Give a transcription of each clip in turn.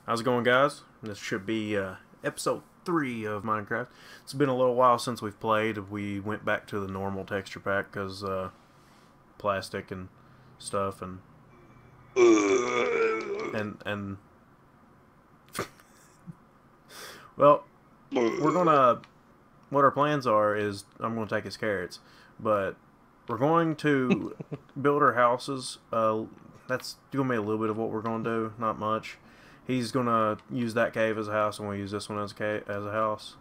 How's it going, guys? This should be episode 3 of Minecraft. It's been a little while since we've played. We went back to the normal texture pack because plastic and stuff and well, we're gonna. What our plans are is I'm gonna take his carrots, but we're going to build our houses. That's gonna be a little bit of what we're gonna do, not much. He's gonna use that cave as a house, and we'll use this one as a house.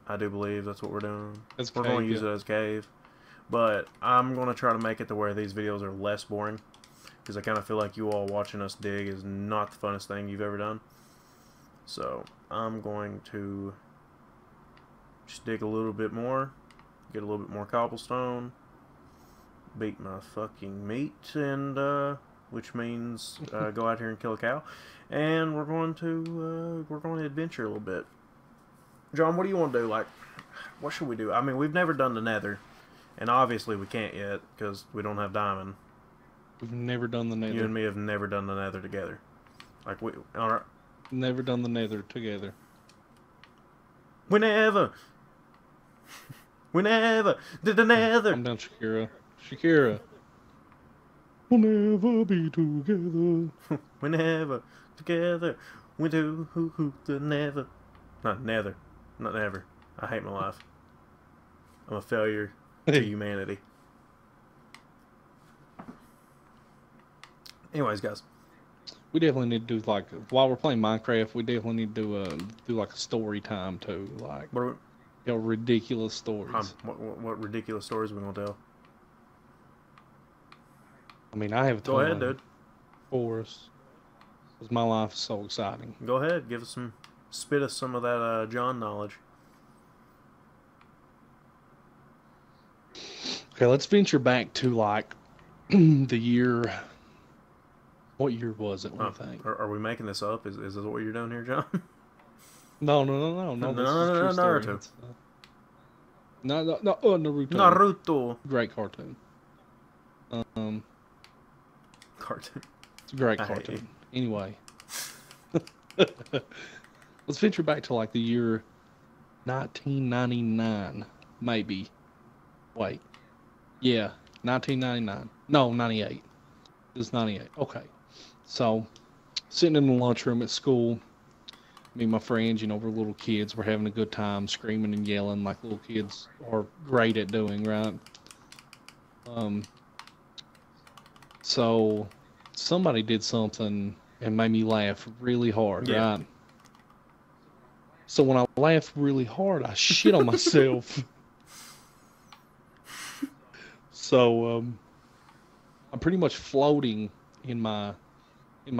I do believe that's what we're doing. We're going to use it as cave, but I'm gonna try to make it to where these videos are less boring, because I kind of feel like you all watching us dig is not the funnest thing you've ever done. So I'm going to just dig a little bit more, get a little bit more cobblestone, beat my fucking meat, and which means go out here and kill a cow, and we're going to adventure a little bit. John, what do you want to do? Like, what should we do? I mean, we've never done the Nether, and obviously we can't yet because we don't have diamond. We've never done the Nether. You and me have never done the Nether together. Like never done the Nether together. We never did the Nether. I'm down, Shakira. Shakira. We'll never be together. We never together. We do the never. Not never. Not never. I hate my life. I'm a failure to humanity. Anyways, guys. We definitely need to do, like, while we're playing Minecraft, we definitely need to do like a story time too. Like, what are we, tell ridiculous stories. What ridiculous stories are we gonna tell? I mean, I have a ton. Go ahead, dude. For us, because my life is so exciting. Go ahead, give us some, spit us some of that John knowledge. Okay, let's venture back to like the year. What year was it? I think. Are we making this up? Is this what you're doing here, John? No. Naruto. No, Naruto. Naruto. Great cartoon. Cartoon. It's a great cartoon. Anyway, let's venture back to like the year 1999, maybe. Wait, yeah, 1999. No, 98. It was 98. Okay, so sitting in the lunchroom at school, me and my friends, you know, we're little kids. We're having a good time, screaming and yelling like little kids are great at doing, right? So somebody did something and made me laugh really hard, right? So when I laughed really hard, I shit on myself. So I'm pretty much floating in my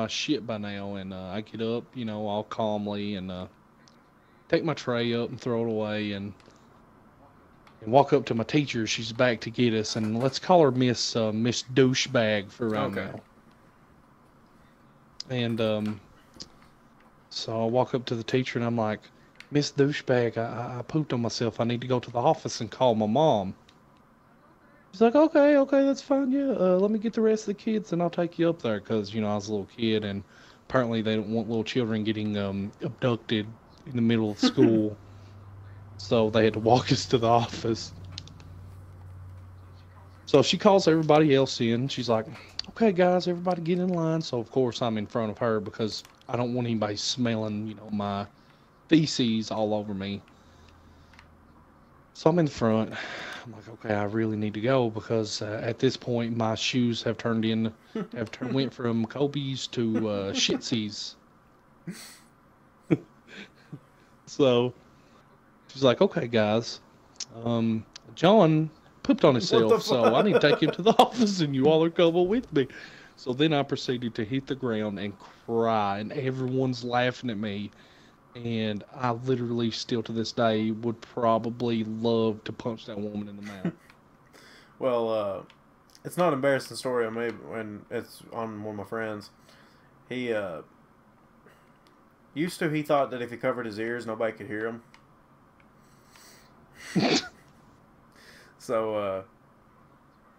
shit by now, and I get up, you know, all calmly, and take my tray up and throw it away, and walk up to my teacher. She's back to get us, and let's call her Miss Douchebag for right now. And so I walk up to the teacher, and I'm like, Miss Douchebag, I pooped on myself. I need to go to the office and call my mom. She's like, okay, that's fine, yeah. Let me get the rest of the kids, and I'll take you up there, because, you know, I was a little kid, and apparently they don't want little children getting abducted in the middle of school. So they had to walk us to the office. So she calls everybody else in. She's like, okay, guys, everybody get in line. So, of course, I'm in front of her because I don't want anybody smelling, you know, my feces all over me. So I'm in front. I'm like, okay, I really need to go because at this point my shoes have went from Kobe's to Shitsies. So she's like, okay, guys, John pooped on himself, so I need to take him to the office, and you all are coming with me. So then I proceeded to hit the ground and cry, and everyone's laughing at me. And I literally, still to this day, would probably love to punch that woman in the mouth. Well, it's not an embarrassing story on me when it's on one of my friends. He he thought that if he covered his ears, nobody could hear him. So,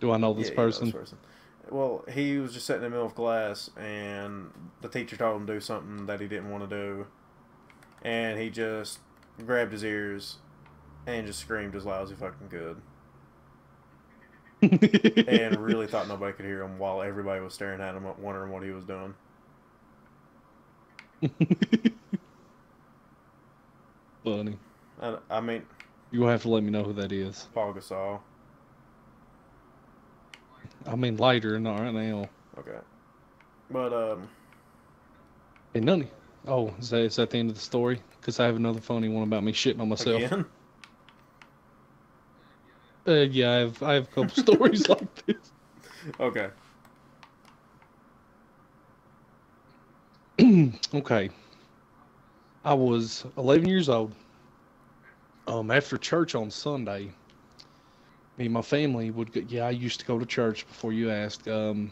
do I know this person? This person. Well, he was just sitting in the middle of class, and the teacher told him to do something that he didn't want to do, and he just grabbed his ears and just screamed as loud as he fucking could. And really thought nobody could hear him while everybody was staring at him, wondering what he was doing. Funny. I mean, You're gonna have to let me know who that is. Paul Gasol. I mean later, not right now. Okay. But, Hey, Nunny. Oh, is that the end of the story? Because I have another funny one about me shitting on myself. again? Yeah, I have a couple stories like this. Okay. Okay. I was 11 years old. After church on Sunday, me and my family would go, yeah, I used to go to church before you asked. Me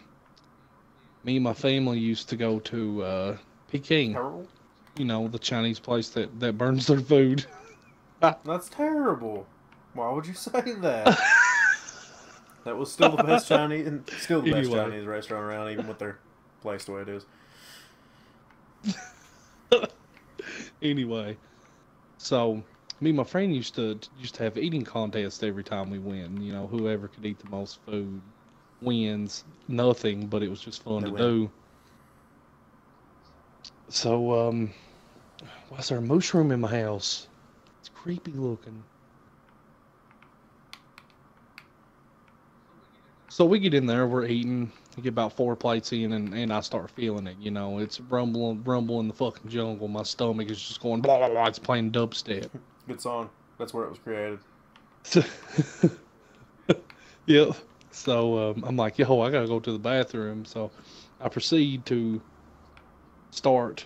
and my family used to go to Peking. Terrible? You know, the Chinese place that burns their food. That's terrible. Why would you say that? That was still the best Chinese, and still the best Anyway. Chinese restaurant around, even with their place the way it is. Anyway, so me and my friend used to have eating contests every time we win. You know, whoever could eat the most food wins nothing, but it was just fun They to win. do. So, why's there a mushroom in my house? It's creepy looking. So we get in there, we're eating, we get about 4 plates in, and I start feeling it, you know, it's rumbling the fucking jungle. My stomach is just going, blah, blah, blah, it's playing dubstep. Good song. That's where it was created. Yeah. So I'm like, yo, I gotta go to the bathroom. So I proceed to start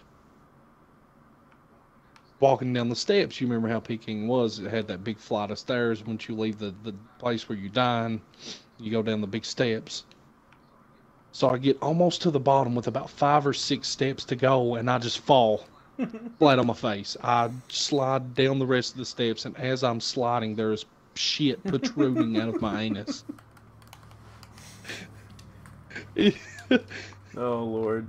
walking down the steps. You remember how Peking was? It had that big flight of stairs. Once you leave the place where you dine, you go down the big steps. So I get almost to the bottom with about 5 or 6 steps to go, and I just fall flat on my face. I slide down the rest of the steps, and as I'm sliding, there's shit protruding out of my anus. Oh, Lord.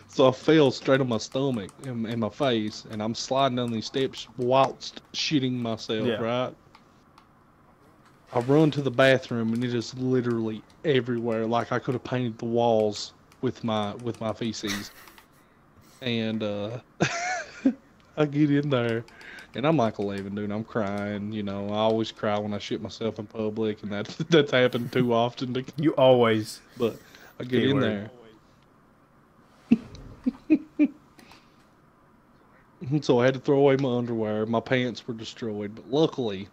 So I fell straight on my stomach and my face, and I'm sliding down these steps whilst shitting myself, Yeah. right? I run to the bathroom, and it is literally everywhere. Like I could have painted the walls with my feces. And I get in there, and I'm like 11, dude. I'm crying. You know, I always cry when I shit myself in public, and that's happened too often. You always. But I get in there. So I had to throw away my underwear. My pants were destroyed, but luckily,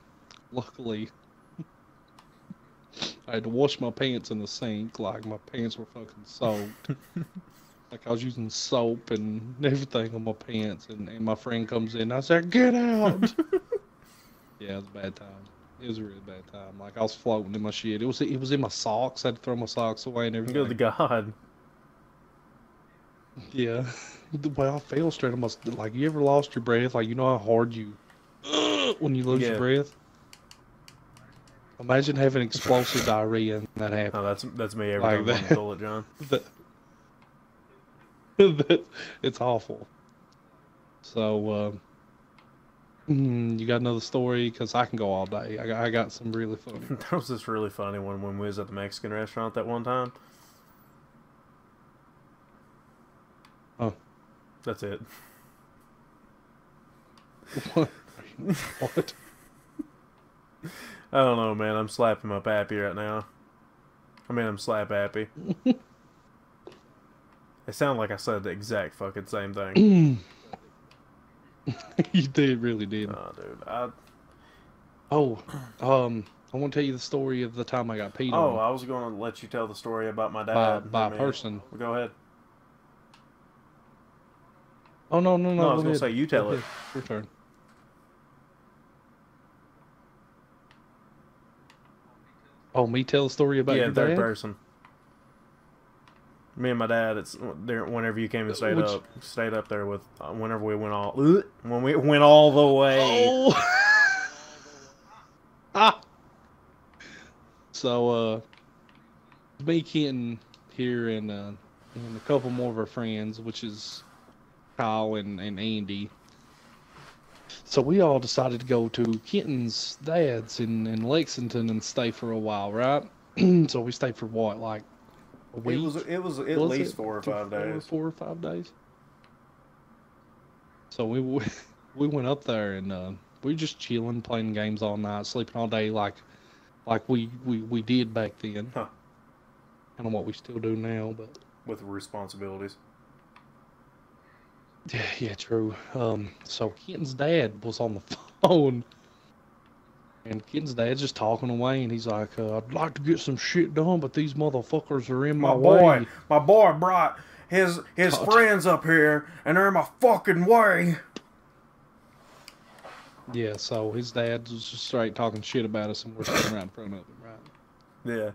I had to wash my pants in the sink. Like my pants were fucking soaked. Like I was using soap and everything on my pants. And my friend comes in. I said, "Get out!" Yeah, it was a bad time. It was a really bad time. Like I was floating in my shit. It was in my socks. I had to throw my socks away and everything. Good to God. Yeah. The way I fell straight on my... Like, you ever lost your breath? Like, you know how hard you... when you lose Yeah. your breath? Imagine having explosive diarrhea and that happened. Oh, that's me every Like time I'm on that. the toilet, John. It's awful. So, you got another story? Because I can go all day. I got some really funny. There was this really funny one when we was at the Mexican restaurant that one time. Oh. That's it. What? What? I don't know, man. I'm slapping my pappy right now. I mean, I'm slap happy. It sounded like I said the exact fucking same thing. You did, really did. Oh, dude. I want to tell you the story of the time I got peed Oh, on I was going to let you tell the story about my dad. by a I mean, person. Well, go ahead. Oh, no. No, I was going to say you tell it. Your turn. Oh, me tell the story about Yeah, your third dad? person. Me and my dad. It's there. Whenever you came and stayed up there with. Whenever we went all. When we went all the way. Oh. So, me, Kenton here, and a couple more of our friends, which is Kyle and Andy. So we all decided to go to Kenton's dad's in Lexington and stay for a while, right? So we stayed for what, like a week? It was at least 4 or 5 days. 4 or 5 days. So we went up there and we were just chilling, playing games all night, sleeping all day, like we did back then. Huh. Kind of what we still do now, but with responsibilities. Yeah, true. So Kenton's dad was on the phone, and Kenton's dad's just talking away, and he's like, "I'd like to get some shit done, but these motherfuckers are in my way." My boy brought his friends up here, and they're in my fucking way. Yeah, so his dad was just straight talking shit about us, and we're sitting right in front of him, right? Yeah.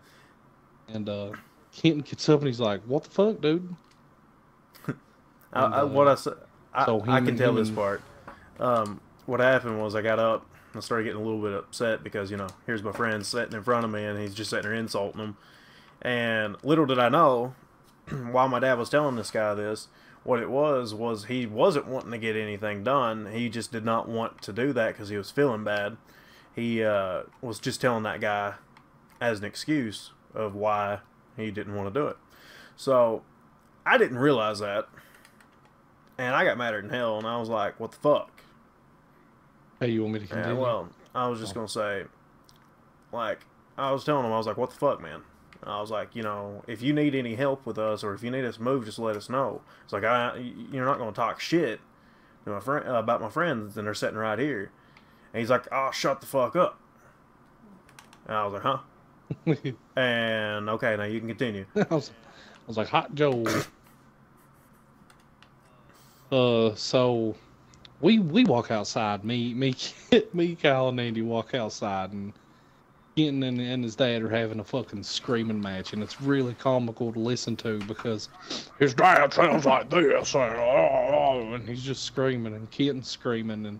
And Kenton gets up, and he's like, "What the fuck, dude?" And, I can tell this part. What happened was I got up and started getting a little bit upset because, you know, here's my friend sitting in front of me and he's just sitting there insulting him. And little did I know, while my dad was telling this guy this, what it was he wasn't wanting to get anything done. He just did not want to do that because he was feeling bad. He was just telling that guy as an excuse of why he didn't want to do it. So I didn't realize that. And I got madder than hell, and I was like, what the fuck? Hey, you want me to continue? Yeah, well, I was just going to say, like, I was telling him, I was like, what the fuck, man? I was like, you know, if you need any help with us, or if you need us to move, just let us know. It's like, you're not going to talk shit to my friend about my friends, and they're sitting right here. And he's like, oh, shut the fuck up. And I was like, huh? And, okay, now you can continue. I was like, Hot Joe. So we walk outside. Me, Kyle, and Andy walk outside, and Kenton and his dad are having a fucking screaming match, and it's really comical to listen to because his dad sounds like this, and he's just screaming, and Kenton's screaming, and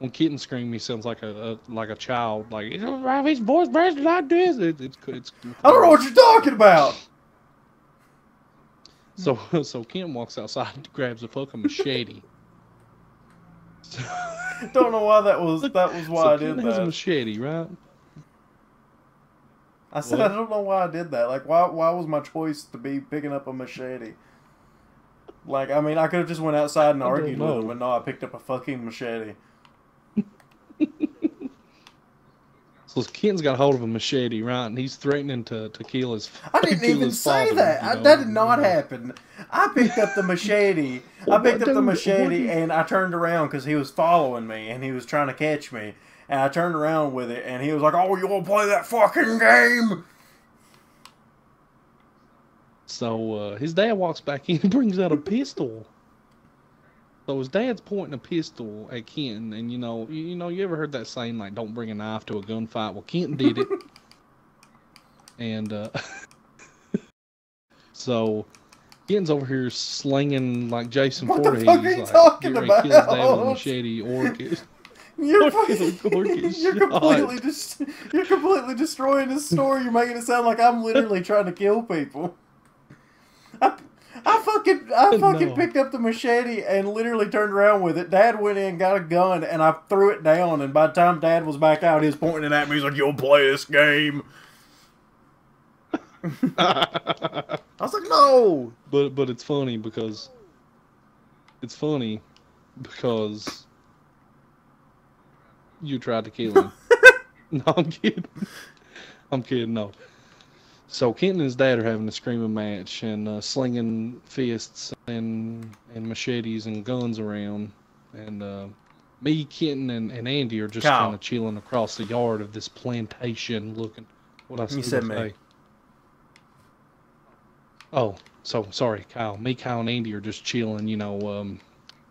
when Kenton's screaming, he sounds like a child, like his voice breaks like this. It's I don't know what you're talking about. So Kenton walks outside and grabs a fucking machete. Don't know why that was why I did Kenton that. has a machete, right? I said what? I don't know why I did that. Like, why was my choice to be picking up a machete? Like, I mean, I could have just went outside and argued with him, but no, I picked up a fucking machete. So Kenton's got hold of a machete, right? And he's threatening to kill his father. I didn't even say that. You know? That did not happen. I picked up the machete. And I turned around because he was following me and he was trying to catch me. And I turned around with it and he was like, "Oh, you want to play that fucking game?" So his dad walks back in and brings out a pistol. So his dad's pointing a pistol at Kenton, and you ever heard that saying, like, don't bring a knife to a gunfight? Well, Kenton did it. And so Kenton's over here slinging like Jason Voorhees. What the fuck are you talking about? Kill his dad with a machete You're completely destroying this story. You're making it sound like I'm literally trying to kill people. I fucking picked up the machete and literally turned around with it. Dad went in, got a gun, and I threw it down. And by the time Dad was back out, he was pointing it at me. He's like, "You'll play this game." I was like, "No." But it's funny because you tried to kill him. No, I'm kidding. No. So Kenton and his dad are having a screaming match and slinging fists and machetes and guns around. And me, Kenton, and Andy are just kind of chilling across the yard of this plantation looking. What I said me. Oh, so sorry, Kyle. Me, Kyle, and Andy are just chilling,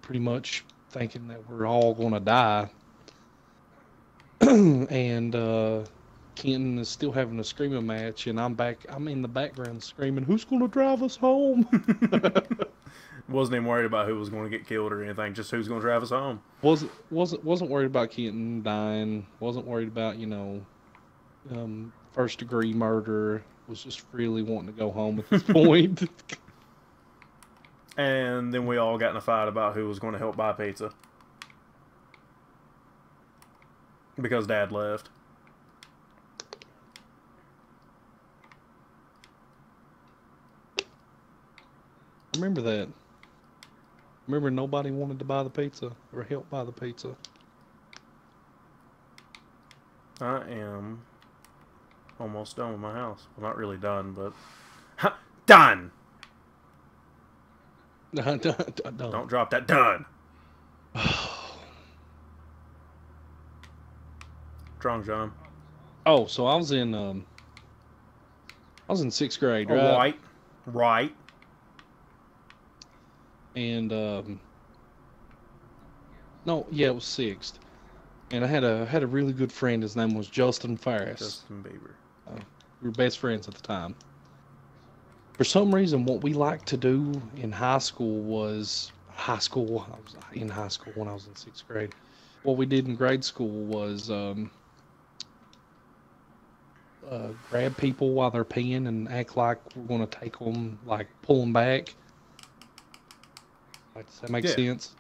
pretty much thinking that we're all going to die. And Kenton is still having a screaming match, and I'm in the background screaming, "Who's going to drive us home?" Wasn't even worried about who was going to get killed or anything, just who's going to drive us home. Wasn't worried about Kenton dying. Wasn't worried about first degree murder. Was just really wanting to go home at this point. And then we all got in a fight about who was going to help buy pizza. Because Dad left. Remember that. Remember nobody wanted to buy the pizza or help buy the pizza. I am almost done with my house. Well, not really done, but... Ha! Done! Don't drop that. Done! Wrong, John. Oh, so I was in 6th grade, right? Right. And no, yeah, it was 6th. And I had a really good friend. His name was Justin Ferris. Justin Bieber. We were best friends at the time. For some reason, what we liked to do in high school was I was in high school when I was in 6th grade. What we did in grade school was grab people while they're peeing and act like we're going to take them, like pull them back. Like, does that make sense?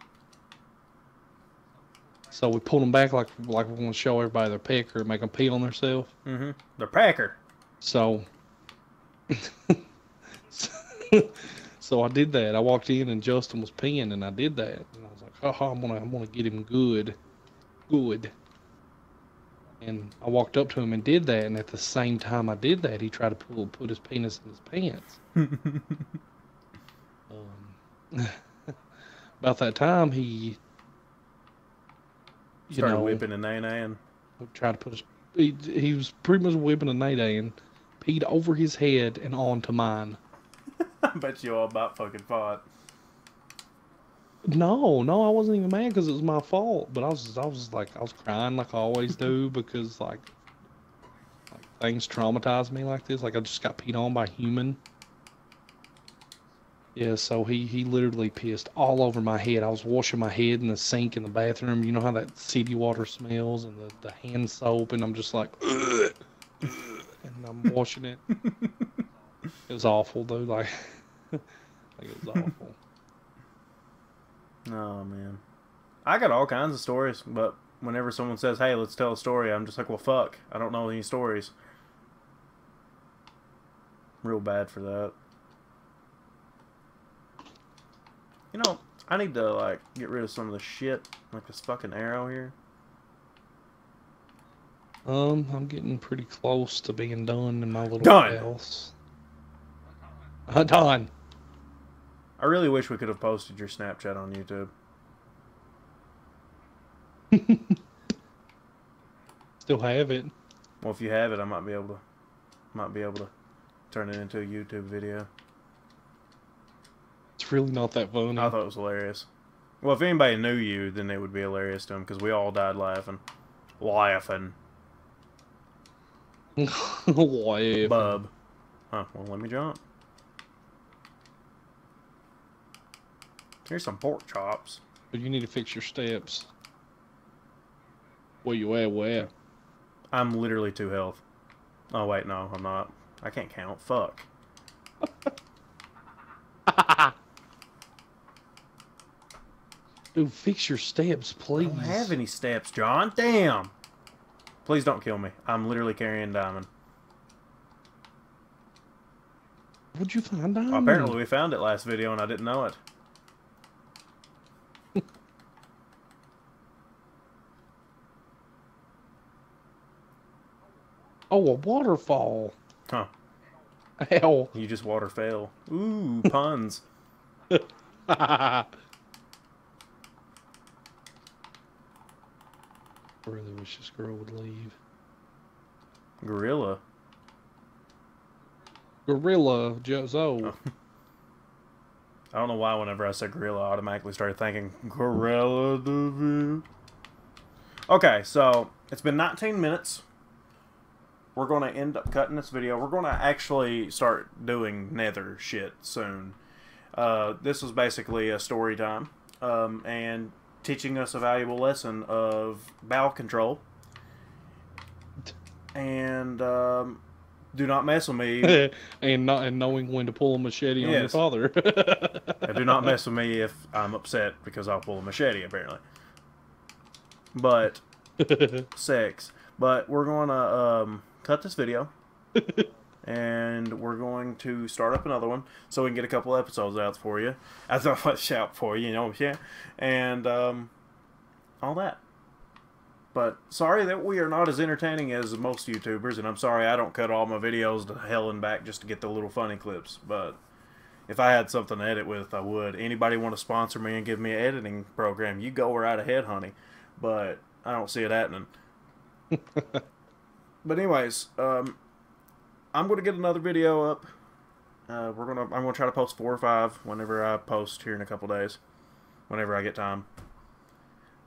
So we pulled them back like we want to show everybody their pecker and make them pee on themselves. Mm-hmm. Their pecker. So, so I did that. I walked in and Justin was peeing, and I did that. And I was like, "Oh, I'm gonna get him good." And I walked up to him and did that. And at the same time I did that, he tried to put his penis in his pants. About that time, he started whipping a nay-nay and tried to put his. He was pretty much whipping a nay-nay and peed over his head and onto mine. I bet you all about fucking fought. No, I wasn't even mad because it was my fault. But I was crying like I always do because like things traumatize me like this. Like I just got peed on by a human. Yeah, so he literally pissed all over my head. I was washing my head in the sink in the bathroom. You know how that city water smells and the hand soap, and I'm just like, ugh, and I'm washing it. It was awful, dude. Like it was awful. Oh, man. I got all kinds of stories, but whenever someone says, hey, let's tell a story, I'm just like, well, fuck. I don't know any stories. Real bad for that. You know, I need to, like, get rid of some of the shit. Like this fucking arrow here. I'm getting pretty close to being done in my little house. Done. I really wish we could have posted your Snapchat on YouTube. Still have it. Well, if you have it, I might be able to turn it into a YouTube video. It's really not that funny. I thought it was hilarious. Well, if anybody knew you, then it would be hilarious to them because we all died laughing. Laughing. Bub. Huh, well, let me jump. Here's some pork chops. But you need to fix your steps. Where you at? Where? I'm literally 2 health. Oh, wait, no, I'm not. I can't count. Fuck. Dude, fix your steps, please. I don't have any steps, John. Damn. Please don't kill me. I'm literally carrying Diamond. What'd you find Diamond? Well, apparently we found it last video and I didn't know it. Oh, a waterfall. Huh. Hell. You just water fail. Ooh, puns. I really wish this girl would leave. Gorilla. Gorilla Joe. Oh. I don't know why whenever I said gorilla, I automatically started thinking Gorilla Deville. Okay, so it's been 19 minutes. We're going to end up cutting this video. We're going to actually start doing nether shit soon. This was basically a story time and teaching us a valuable lesson of bowel control And do not mess with me. and knowing when to pull a machete on your Yes. father. And do not mess with me if I'm upset because I'll pull a machete, apparently. But, sex. But we're going to cut this video. And we're going to start up another one so we can get a couple episodes out for you. As I shout for you, you know what I'm saying? And all that. But sorry that we are not as entertaining as most YouTubers, and I'm sorry I don't cut all my videos to hell and back just to get the little funny clips. But if I had something to edit with, I would. Anybody want to sponsor me and give me an editing program, you go right ahead, honey. But I don't see it happening. But anyways, I'm going to get another video up. I'm going to try to post 4 or 5 whenever I post here in a couple days. Whenever I get time.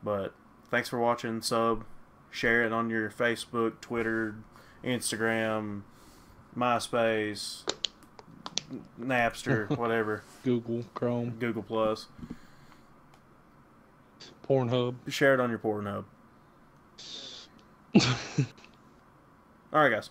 But thanks for watching. Sub, share it on your Facebook, Twitter, Instagram, MySpace, Napster, whatever. Google, Chrome, Google Plus. Pornhub. Share it on your Pornhub. Alright, guys.